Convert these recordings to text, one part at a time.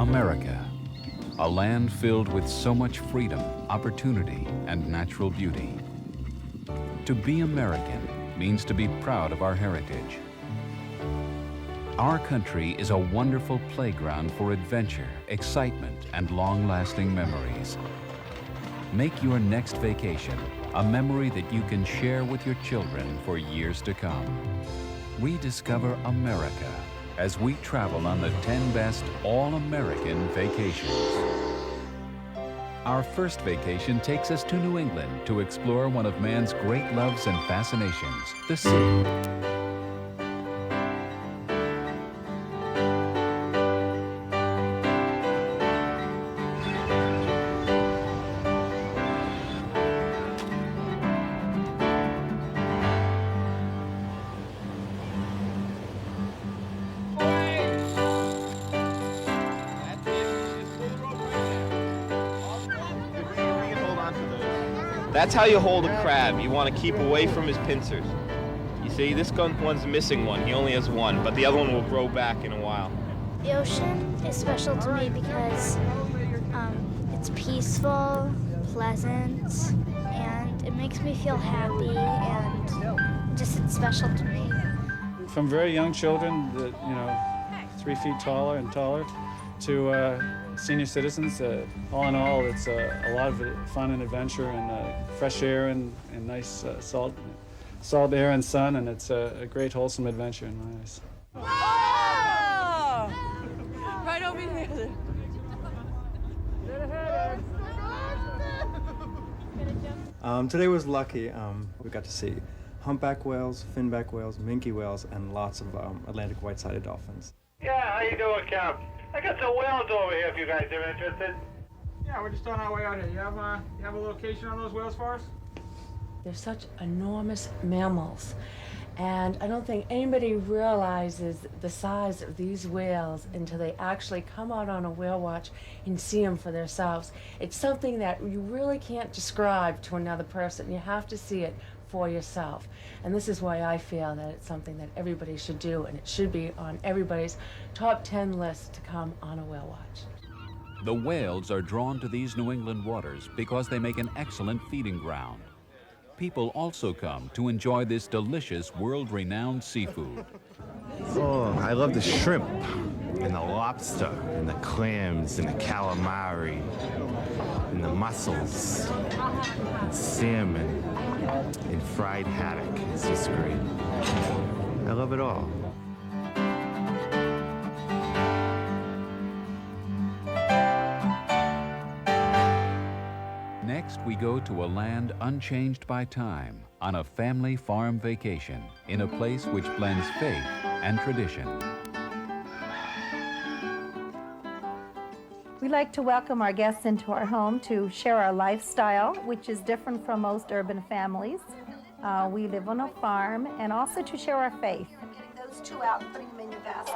America, a land filled with so much freedom, opportunity, and natural beauty. To be American means to be proud of our heritage. Our country is a wonderful playground for adventure, excitement, and long-lasting memories. Make your next vacation a memory that you can share with your children for years to come. Rediscover America as we travel on the 10 best all-American vacations. Our first vacation takes us to New England to explore one of man's great loves and fascinations, the sea. That's how you hold a crab. You want to keep away from his pincers. You see, this one's missing one. He only has one, but the other one will grow back in a while. The ocean is special to me because it's peaceful, pleasant, and it makes me feel happy, and just it's special to me. From very young children, 3 feet taller and taller, to senior citizens, all in all, it's a lot of fun and adventure and fresh air and nice salt air and sun, and it's a great wholesome adventure in my eyes. Oh! Right over here. Today was lucky. We got to see humpback whales, finback whales, minke whales, and lots of Atlantic white-sided dolphins. Yeah, how you doing, Cap? I got some whales over here if you guys are interested. Yeah, we're just on our way out here. You have a location on those whales for us? They're such enormous mammals, and I don't think anybody realizes the size of these whales until they actually come out on a whale watch and see them for themselves. It's something that you really can't describe to another person. You have to see it for yourself. And this is why I feel that it's something that everybody should do, and it should be on everybody's top 10 list to come on a whale watch. The whales are drawn to these New England waters because they make an excellent feeding ground. People also come to enjoy this delicious, world-renowned seafood. Oh, I love the shrimp and the lobster and the clams and the calamari and the mussels and salmon and fried haddock. It's just great. I love it all. Next, we go to a land unchanged by time, on a family farm vacation, in a place which blends faith and tradition. We like to welcome our guests into our home to share our lifestyle, which is different from most urban families. We live on a farm, and also to share our faith. I'm getting those two out and putting them in your basket.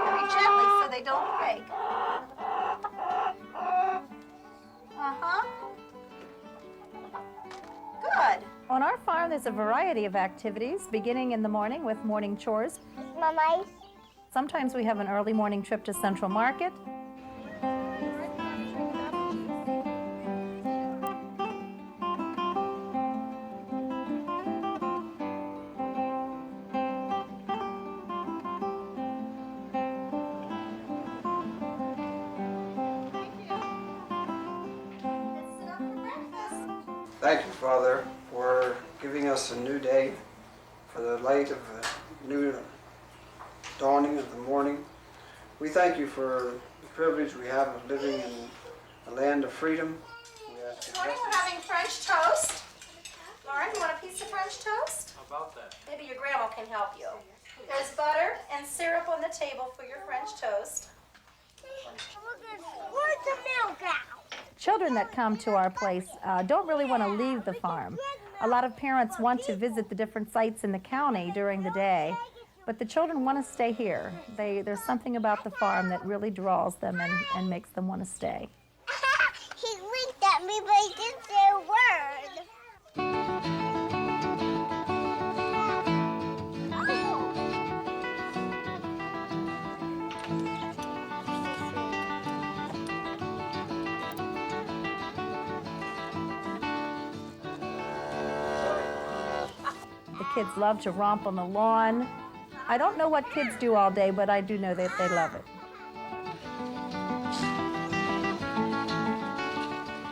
Very gently so they don't break. Good. On our farm, there's a variety of activities, beginning in the morning with morning chores. Mama. Sometimes we have an early morning trip to Central Market. Thank you, Father, for giving us a new day, for the light of a new dawning of the morning. We thank you for the privilege we have of living in a land of freedom. This morning we're having French toast. Lauren, you want a piece of French toast? How about that? Maybe your grandma can help you. There's butter and syrup on the table for your French toast. Where's the milk at? Children that come to our place don't really want to leave the farm. A lot of parents want to visit the different sites in the county during the day, but the children want to stay here. There's something about the farm that really draws them and makes them want to stay. He winked at me, but he didn't say a word. The kids love to romp on the lawn. I don't know what kids do all day, but I do know that they love it.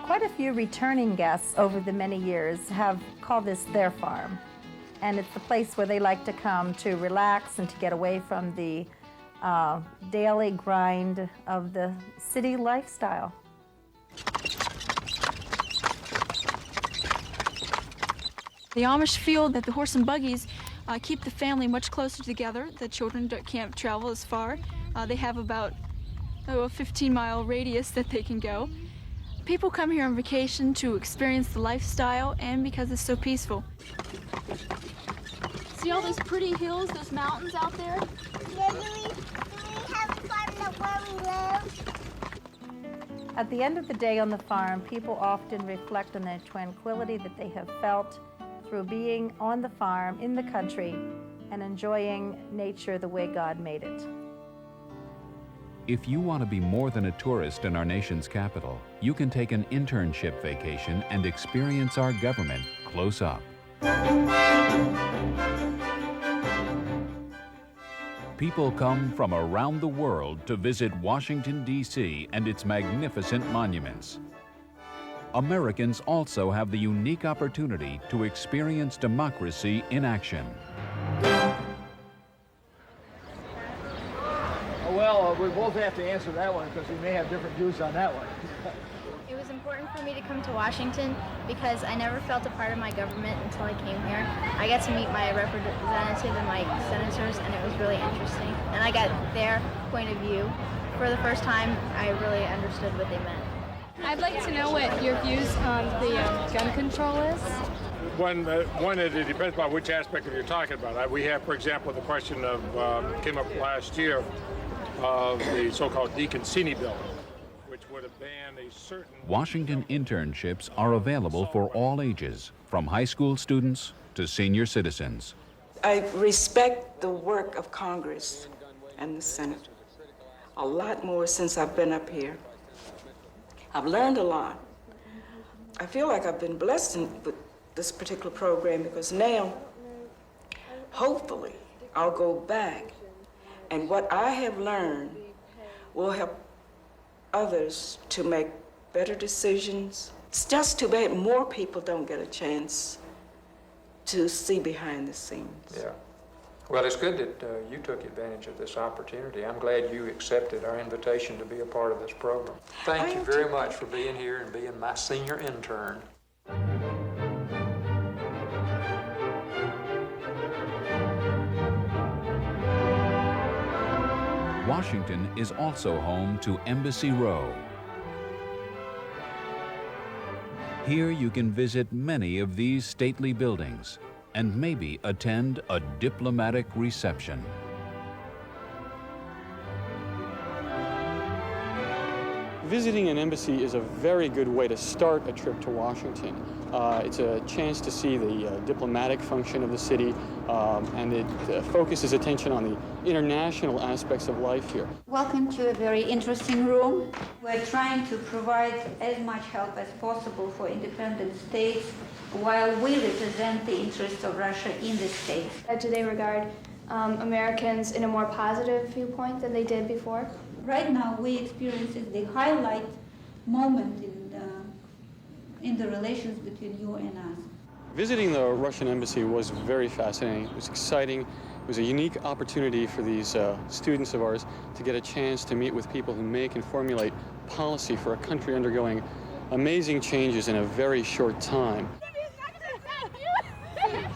Quite a few returning guests over the many years have called this their farm. And it's the place where they like to come to relax and to get away from the daily grind of the city lifestyle. The Amish feel that the horse and buggies keep the family much closer together. The children can't travel as far. They have about a 15-mile radius that they can go. People come here on vacation to experience the lifestyle and because it's so peaceful. See all those pretty hills, those mountains out there? Yeah, do we have fun where we live? At the end of the day on the farm, people often reflect on the tranquility that they have felt through being on the farm in the country and enjoying nature the way God made it. If you want to be more than a tourist in our nation's capital, you can take an internship vacation and experience our government close up. People come from around the world to visit Washington, D.C. and its magnificent monuments. Americans also have the unique opportunity to experience democracy in action. Well, we both have to answer that one because we may have different views on that one. It was important for me to come to Washington because I never felt a part of my government until I came here. I got to meet my representative and my senators, and it was really interesting. And I got their point of view. For the first time, I really understood what they meant. I'd like to know what your views on the gun control is. One, it depends on which aspect of you're talking about. We have, for example, the question of, came up last year, of the so-called Deacon-Cini bill, which would have banned a certain... Washington internships are available for all ages, from high school students to senior citizens. I respect the work of Congress and the Senate a lot more since I've been up here. I've learned a lot. I feel like I've been blessed with this particular program because now, hopefully, I'll go back and what I have learned will help others to make better decisions. It's just too bad more people don't get a chance to see behind the scenes. Yeah. Well, it's good that you took advantage of this opportunity. I'm glad you accepted our invitation to be a part of this program. Thank you very much for being here and being my senior intern. Washington is also home to Embassy Row. Here you can visit many of these stately buildings and maybe attend a diplomatic reception. Visiting an embassy is a very good way to start a trip to Washington. It's a chance to see the diplomatic function of the city, and it focuses attention on the international aspects of life here. Welcome to a very interesting room. We're trying to provide as much help as possible for independent states while we represent the interests of Russia in the states. Do they regard Americans in a more positive viewpoint than they did before? Right now, we experience the highlight moment in the relations between you and us. Visiting the Russian embassy was very fascinating. It was exciting. It was a unique opportunity for these students of ours to get a chance to meet with people who make and formulate policy for a country undergoing amazing changes in a very short time.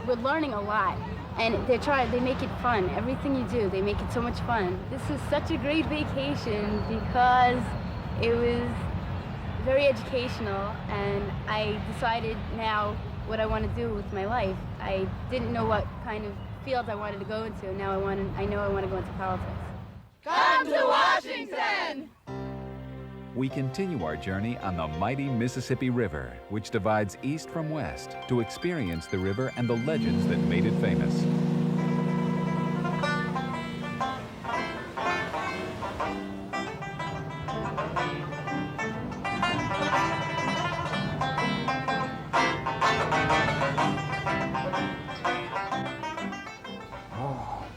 We're learning a lot. And they make it fun. Everything you do, they make it so much fun. This is such a great vacation because it was very educational, and I decided now what I want to do with my life. I didn't know what kind of field I wanted to go into. Now I know I want to go into politics. Come to Washington! We continue our journey on the mighty Mississippi River, which divides east from west, to experience the river and the legends that made it famous.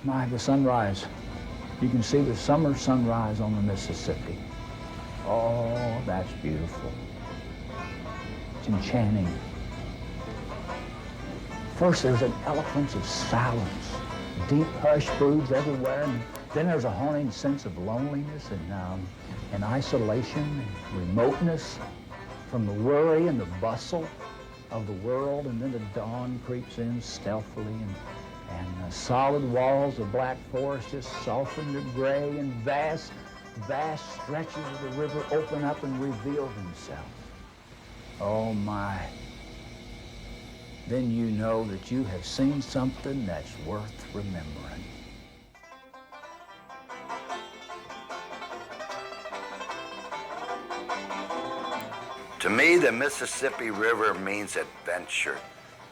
the sunrise. You can see the summer sunrise on the Mississippi. Oh, that's beautiful. It's enchanting. First, there's an eloquence of silence. Deep hush broods everywhere, and then there's a haunting sense of loneliness and isolation and remoteness from the worry and the bustle of the world, and then the dawn creeps in stealthily, and the solid walls of black forest just soften to gray, and vast stretches of the river open up and reveal themselves. Oh my. Then you know that you have seen something that's worth remembering. To me, the Mississippi River means adventure.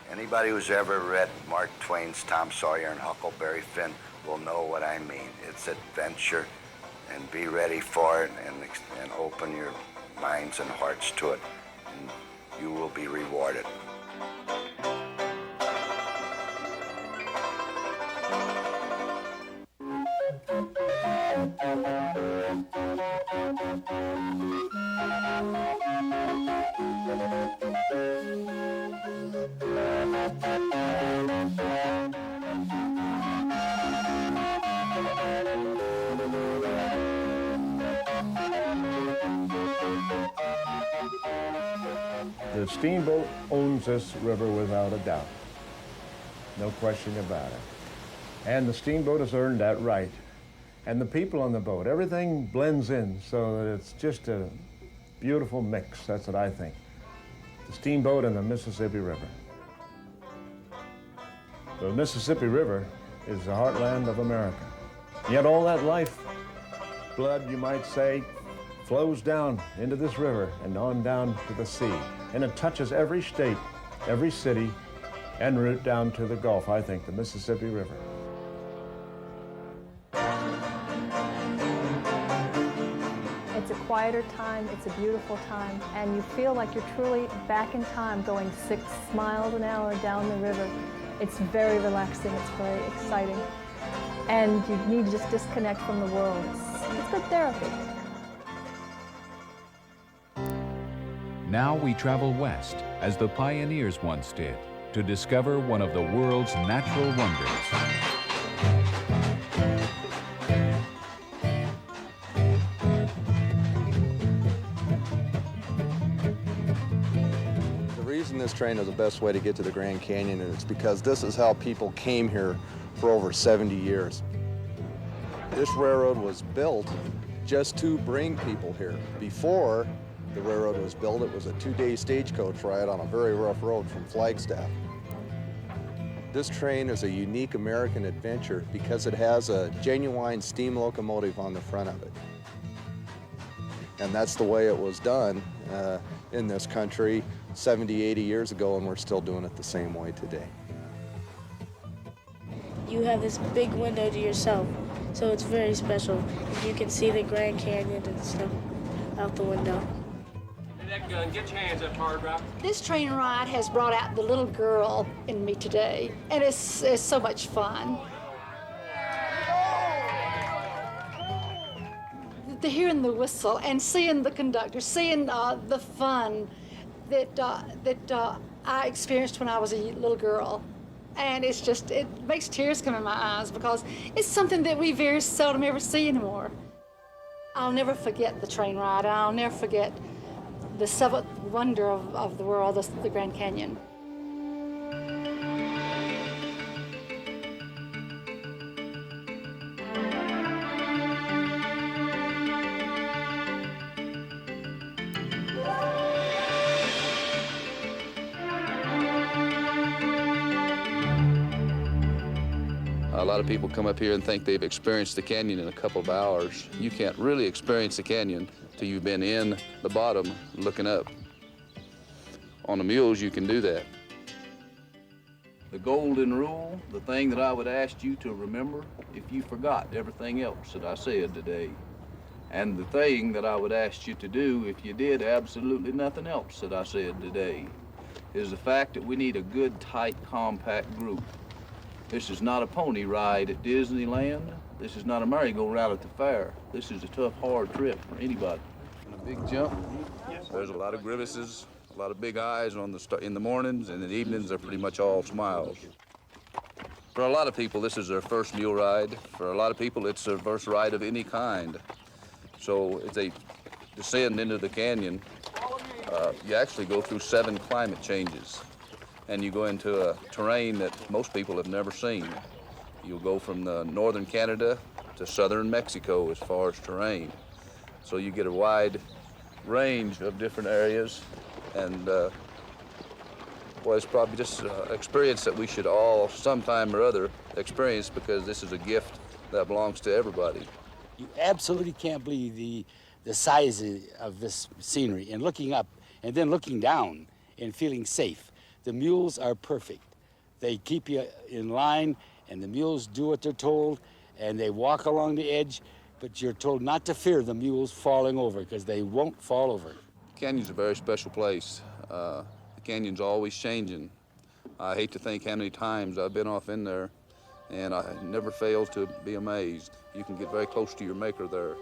Anybody who's ever read Mark Twain's Tom Sawyer and Huckleberry Finn will know what I mean. It's adventure, and be ready for it, and open your minds and hearts to it, and you will be rewarded. The Steamboat owns this river without a doubt. No question about it. And the Steamboat has earned that right. And the people on the boat, everything blends in so that it's just a beautiful mix. That's what I think. The Steamboat and the Mississippi River. The Mississippi River is the heartland of America. Yet all that life, blood, you might say, flows down into this river and on down to the sea. And it touches every state, every city, en route down to the Gulf, I think, the Mississippi River. It's a quieter time, it's a beautiful time, and you feel like you're truly back in time going 6 miles an hour down the river. It's very relaxing, it's very exciting, and you need to just disconnect from the world. It's good therapy. Now we travel west, as the pioneers once did, to discover one of the world's natural wonders. The reason this train is the best way to get to the Grand Canyon is because this is how people came here for over 70 years. This railroad was built just to bring people here. Before the railroad was built, it was a 2-day stagecoach ride on a very rough road from Flagstaff. This train is a unique American adventure because it has a genuine steam locomotive on the front of it. And that's the way it was done in this country 70, 80 years ago, and we're still doing it the same way today. You have this big window to yourself, so it's very special. You can see the Grand Canyon and stuff out the window. That gun, get your hands up hard, Rob. This train ride has brought out the little girl in me today, and it's so much fun. Hearing the whistle and seeing the conductor, seeing the fun that I experienced when I was a little girl. And it's just, it makes tears come in my eyes because it's something that we very seldom ever see anymore. I'll never forget the train ride. I'll never forget the seventh wonder of the world, the Grand Canyon. A lot of people come up here and think they've experienced the canyon in a couple of hours. You can't really experience the canyon till you've been in the bottom looking up. On the mules, you can do that. The golden rule, the thing that I would ask you to remember if you forgot everything else that I said today. And the thing that I would ask you to do if you did absolutely nothing else that I said today is the fact that we need a good, tight, compact group. This is not a pony ride at Disneyland. This is not a merry-go-round at the fair. This is a tough, hard trip for anybody. And a big jump. There's a lot of grimaces, a lot of big eyes in the mornings, and in the evenings they're pretty much all smiles. For a lot of people, this is their first mule ride. For a lot of people, it's their first ride of any kind. So as they descend into the canyon, you actually go through 7 climate changes, and you go into a terrain that most people have never seen. You'll go from the northern Canada to southern Mexico as far as terrain. So you get a wide range of different areas, and well, it's probably just an experience that we should all sometime or other experience, because this is a gift that belongs to everybody. You absolutely can't believe the size of this scenery, and looking up and then looking down and feeling safe. The mules are perfect. They keep you in line, and the mules do what they're told, and they walk along the edge, but you're told not to fear the mules falling over, because they won't fall over. The canyon's a very special place. The canyon's always changing. I hate to think how many times I've been off in there, and I never fail to be amazed. You can get very close to your maker there.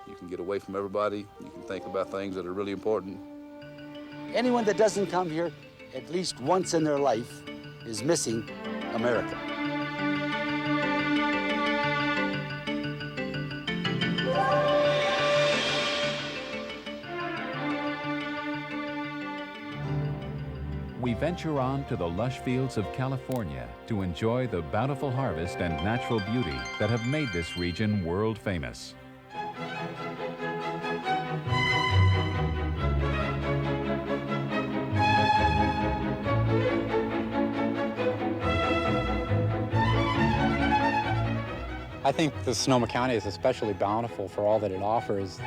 You can get away from everybody. You can think about things that are really important. Anyone that doesn't come here at least once in their life is missing America. We venture on to the lush fields of California to enjoy the bountiful harvest and natural beauty that have made this region world famous. I think the Sonoma County is especially bountiful for all that it offers.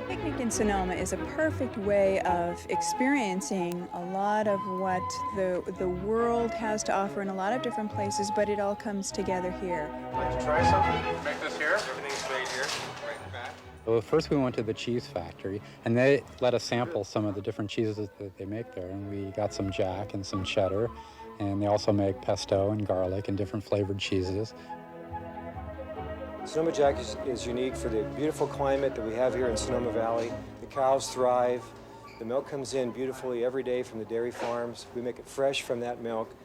Picnic in Sonoma is a perfect way of experiencing a lot of what the world has to offer in a lot of different places, but it all comes together here. Like to try something? Make this here. Everything's made here. Right back. Well, first we went to the cheese factory, and they let us sample some of the different cheeses that they make there, and we got some Jack and some cheddar, and they also make pesto and garlic and different flavored cheeses. Sonoma Jack is unique for the beautiful climate that we have here in Sonoma Valley. The cows thrive. The milk comes in beautifully every day from the dairy farms. We make it fresh from that milk,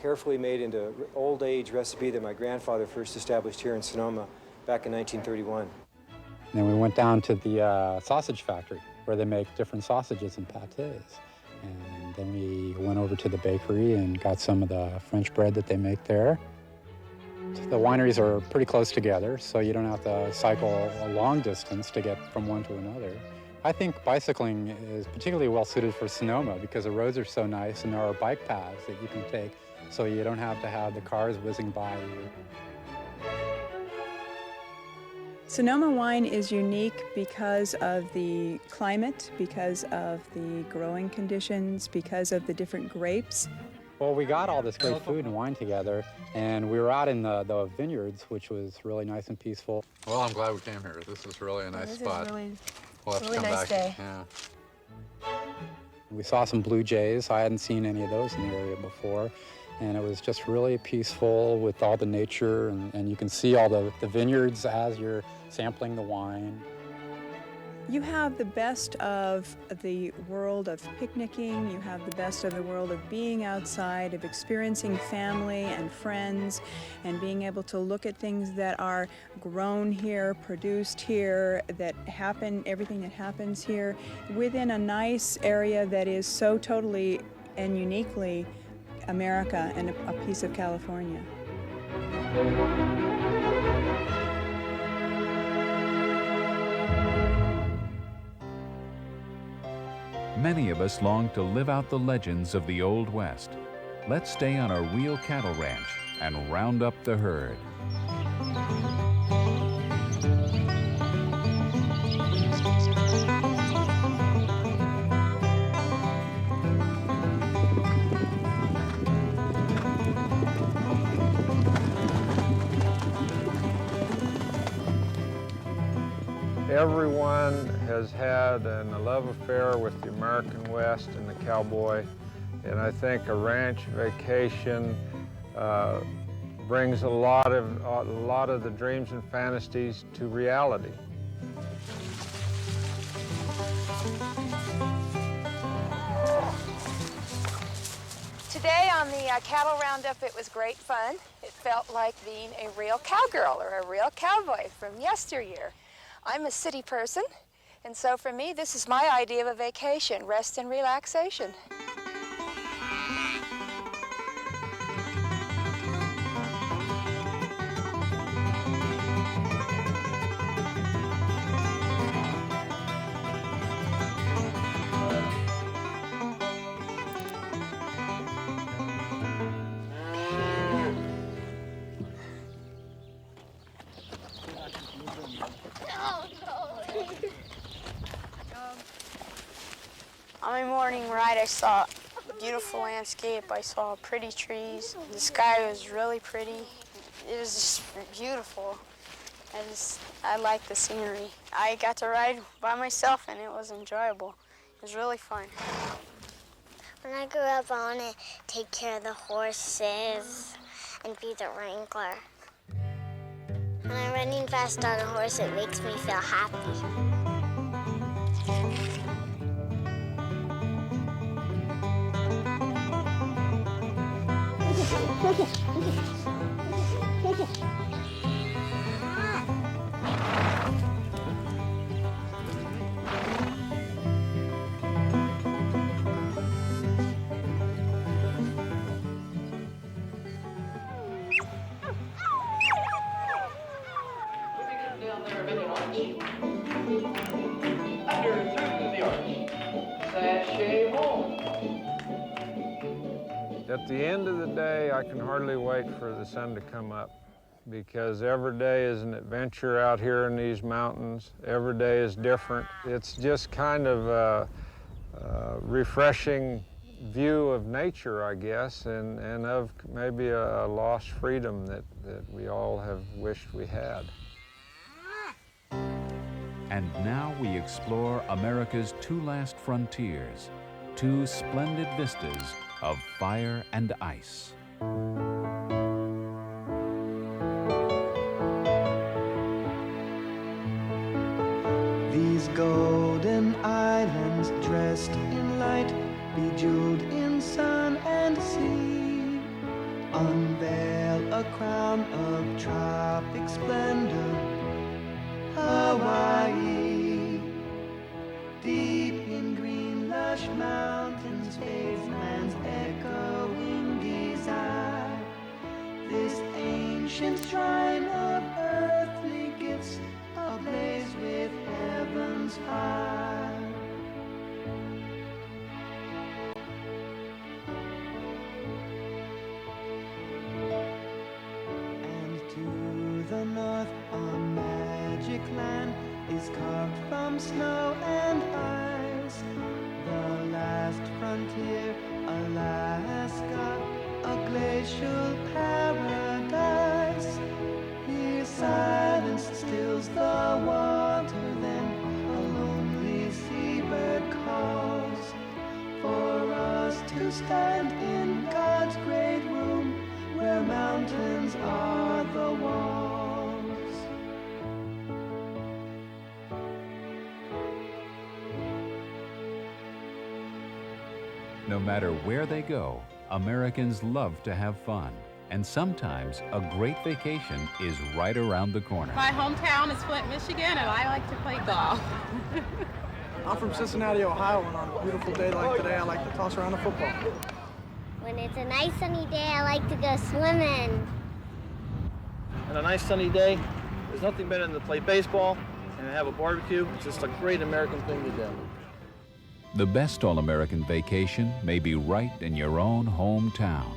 carefully made into an old age recipe that my grandfather first established here in Sonoma back in 1931. And then we went down to the sausage factory where they make different sausages and pâtés. And then we went over to the bakery and got some of the French bread that they make there. The wineries are pretty close together, so you don't have to cycle a long distance to get from one to another. I think bicycling is particularly well suited for Sonoma because the roads are so nice and there are bike paths that you can take, so you don't have to have the cars whizzing by you. Sonoma wine is unique because of the climate, because of the growing conditions, because of the different grapes. Well, we got all this great food and wine together, and we were out in the vineyards, which was really nice and peaceful. Well, I'm glad we came here. This is really a nice spot. We'll have to come nice back. day. Yeah. We saw some blue jays. I hadn't seen any of those in the area before. And it was just really peaceful with all the nature, and you can see all the vineyards as you're sampling the wine. You have the best of the world of picnicking, you have the best of the world of being outside, of experiencing family and friends, and being able to look at things that are grown here, produced here, that happen, everything that happens here, within a nice area that is so totally and uniquely America and a piece of California. Many of us long to live out the legends of the Old West. Let's stay on a real cattle ranch and round up the herd. everyone has had a love affair with the American West and the cowboy, and I think a ranch vacation brings a lot of the dreams and fantasies to reality. Today on the cattle roundup, it was great fun. It felt like being a real cowgirl or a real cowboy from yesteryear. I'm a city person, and so for me, this is my idea of a vacation, rest and relaxation. On my morning ride, I saw a beautiful landscape. I saw pretty trees. The sky was really pretty. It was just beautiful. I liked the scenery. I got to ride by myself, and it was enjoyable. It was really fun. When I grow up, I want to take care of the horses and be the wrangler. When I'm running fast on a horse, it makes me feel happy. At the end of the day, I can hardly wait for the sun to come up, because every day is an adventure out here in these mountains. Every day is different. It's just kind of a refreshing view of nature, I guess, and of maybe a lost freedom that we all have wished we had. And now we explore America's two last frontiers, two splendid vistas of fire and ice. These golden islands dressed in light, bejeweled in sun and sea, unveil a crown of tropic splendor. Hawaii, deep in green, lush mountains, fades man's echoing desire. This ancient shrine of earthly gifts, ablaze with heaven's fire. And to the north, a magic land is carved from snow and ice. The last frontier, Alaska, a glacial paradise. Here silence stills the water, then a lonely seabird calls for us to stand in God's great room, where mountains are the walls. No matter where they go, Americans love to have fun. And sometimes a great vacation is right around the corner. My hometown is Flint, Michigan, and I like to play golf. I'm from Cincinnati, Ohio, and on a beautiful day like today, I like to toss around a football. When it's a nice sunny day, I like to go swimming. On a nice sunny day, there's nothing better than to play baseball and have a barbecue. It's just a great American thing to do. The best all-American vacation may be right in your own hometown.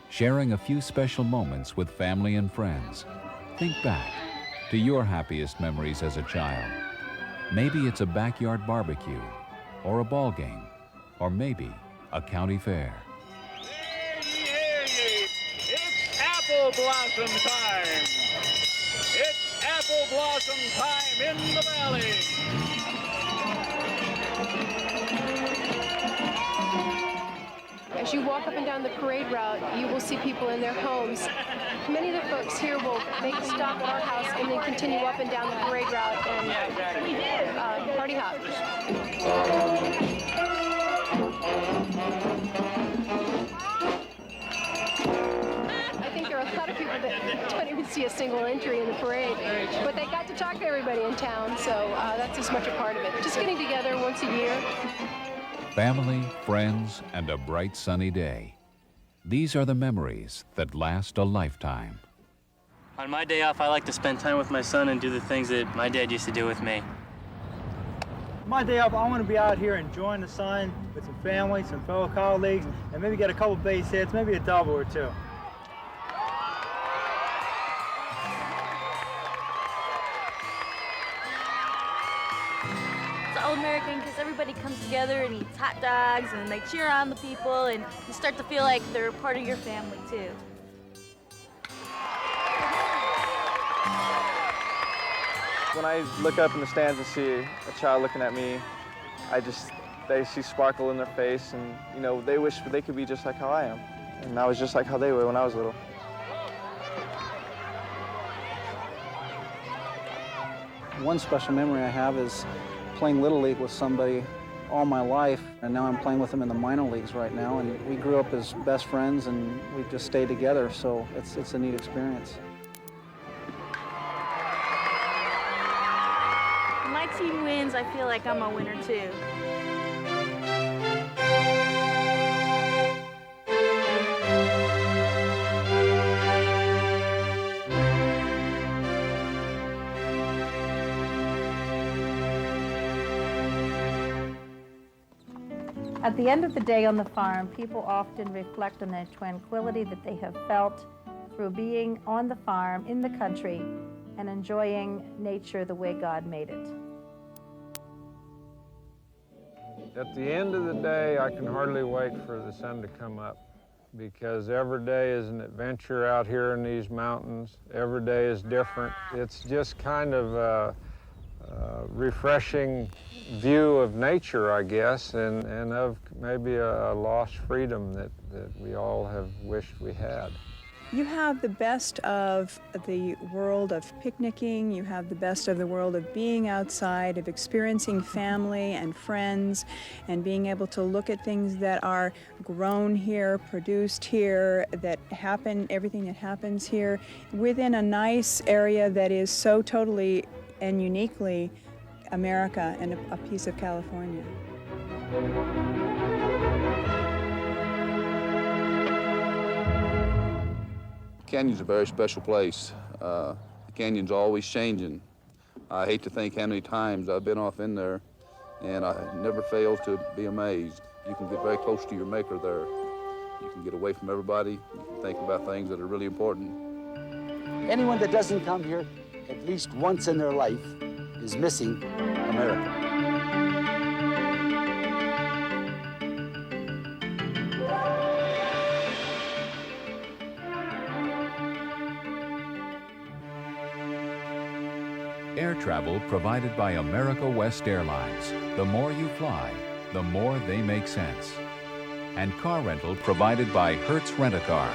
Sharing a few special moments with family and friends. Think back to your happiest memories as a child. Maybe it's a backyard barbecue, or a ball game, or maybe a county fair. It's apple blossom time. It's apple apple blossom time in the valley. As you walk up and down the parade route, you will see people in their homes. Many of the folks here will make a stop at our house and then continue up and down the parade route and party hop. I think there are a lot of people that don't even see a single entry in the parade, but they got to talk to everybody in town, so that's as much a part of it. Just getting together once a year. Family, friends, and a bright sunny day. These are the memories that last a lifetime. On my day off, I like to spend time with my son and do the things that my dad used to do with me. My day off, I want to be out here enjoying the sun with some family, some fellow colleagues, and maybe get a couple base hits, maybe a double or two. American because everybody comes together and eats hot dogs and they cheer on the people and you start to feel like they're part of your family too. When I look up in the stands and see a child looking at me, they see sparkle in their face and, you know, they wish they could be just like how I am. And I was just like how they were when I was little. One special memory I have is playing Little League with somebody all my life, and now I'm playing with them in the minor leagues right now, and we grew up as best friends and we just stayed together, so it's a neat experience. When my team wins, I feel like I'm a winner too. At the end of the day on the farm, people often reflect on the tranquility that they have felt through being on the farm, in the country, and enjoying nature the way God made it. At the end of the day, I can hardly wait for the sun to come up because every day is an adventure out here in these mountains. Every day is different. It's just kind of a refreshing view of nature, I guess, and of maybe a lost freedom that we all have wished we had. You have the best of the world of picnicking, you have the best of the world of being outside, of experiencing family and friends, and being able to look at things that are grown here, produced here, that happen, everything that happens here, within a nice area that is so totally and uniquely America and a piece of California. Canyon's a very special place. The canyon's always changing. I hate to think how many times I've been off in there, and I never fail to be amazed. You can get very close to your maker there. You can get away from everybody. You can think about things that are really important. Anyone that doesn't come here at least once in their life is missing America. Air travel provided by America West Airlines. The more you fly, the more they make sense. And car rental provided by Hertz Rent-A-Car.